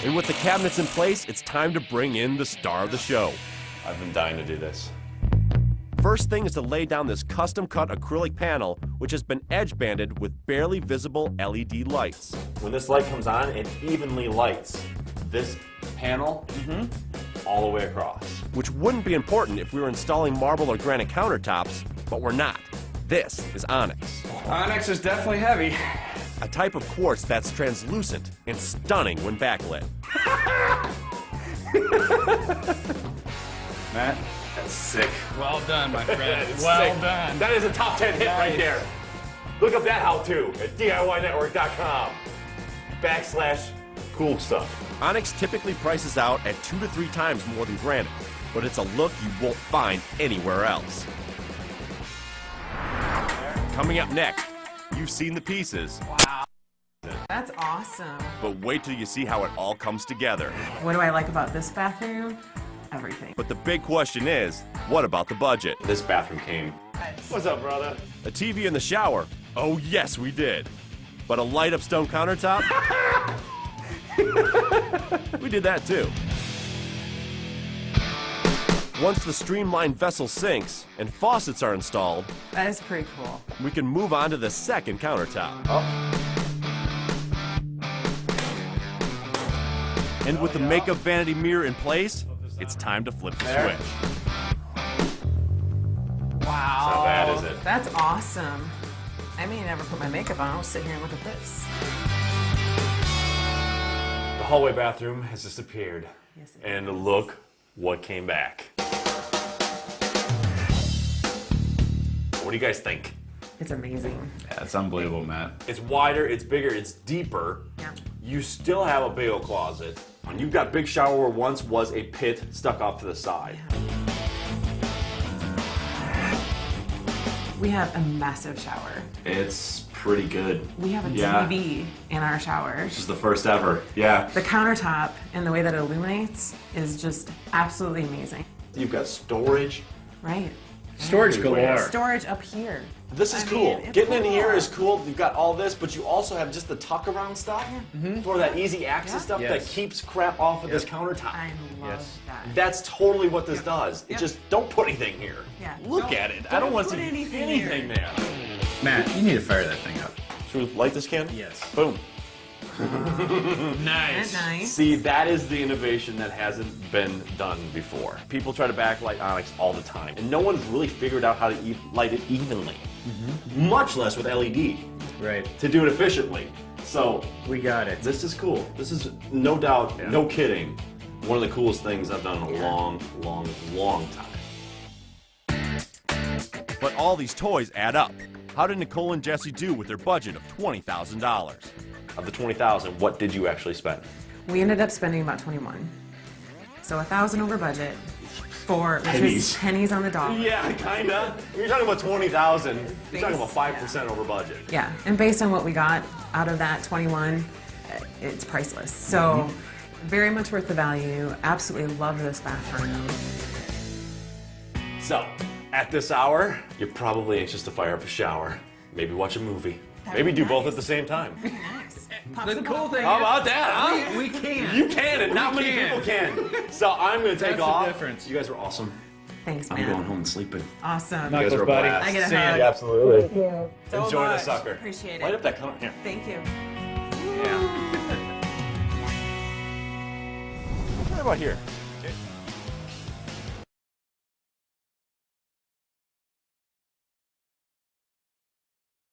And with the cabinets in place, it's time to bring in the star of the show. I've been dying to do this. First thing is to lay down this custom-cut acrylic panel, which has been edge-banded with barely visible LED lights. When this light comes on, it evenly lights this panel all the way across. Which wouldn't be important if we were installing marble or granite countertops, but we're not. This is Onyx. Onyx is definitely heavy. A type of quartz that's translucent and stunning when backlit. Matt? That's sick. Well done, my friend. It's Well sick. done. That is a top 10 hit right there. Look up that how-to at DIYnetwork.com/cool stuff. Onyx typically prices out at 2 to 3 times more than granite, but it's a look you won't find anywhere else. Coming up next, you've seen the pieces. Wow. That's awesome. But wait till you see how it all comes together. What do I like about this bathroom? Everything. But the big question is, what about the budget? This bathroom came. What's up, brother? A TV in the shower? Oh yes, we did. But a light-up stone countertop? We did that too. Once the streamlined vessel sinks and faucets are installed, That is pretty cool. we can move on to the second countertop. And with the makeup vanity mirror in place, it's time to flip the switch. Wow. How bad is it? That's awesome. I may never put my makeup on. I'll sit here and look at this. The hallway bathroom has disappeared. Yes, it And look what came back. What do you guys think? It's amazing. Yeah, it's unbelievable, Matt. It's wider, it's bigger, it's deeper. Yeah. You still have a big old closet. And you've got big shower where once was a pit stuck off to the side. We have a massive shower. It's pretty good. We have a Yeah. TV in our shower. This is the first ever. Yeah. The countertop and the way that it illuminates is just absolutely amazing. You've got storage. Right. Storage galore. Storage up here. This is I cool. mean, it's Getting in cool. here is cool. You've got all this, but you also have just the tuck around stuff for that easy access Yeah. stuff Yes. that keeps crap off of this countertop. I love Yes. that. That's totally what this does. It Yep. just don't put anything here. Yeah. Look at it. I don't want to put see anything anything there. Matt, you need to fire that thing up. Should we light this can? Yes. Boom. That's nice. See, that is the innovation that hasn't been done before. People try to backlight Onyx all the time, and no one's really figured out how to light it evenly, much less with LED, Right. to do it efficiently. So We got it. this is cool. This is no doubt, no kidding, one of the coolest things I've done in a long, long, long time. But all these toys add up. How did Nicole and Jesse do with their budget of $20,000? Of the 20,000, what did you actually spend? We ended up spending about 21. So 1,000 over budget for which Pennies. was pennies on the dollar. Yeah, kinda. You're talking about 20,000. You're talking about Base, 5% over budget. Yeah, and based on what we got out of that 21, it's priceless. So very much worth the value. Absolutely love this bathroom. So, at this hour, you're probably anxious to fire up a shower, maybe watch a movie, maybe do both at the same time. Nice. The cool thing How is, about that, huh? we can. You can, and not many can. people can. So I'm gonna take That's the off. difference. You guys were awesome. Thanks, I'm man. going home and sleeping. Awesome. You guys Knuckles, were a buddy. blast. I get a See ya. hug. Yeah, absolutely. So Enjoy the much. sucker. Appreciate Light it. up that color. Here. Thank you. What about here?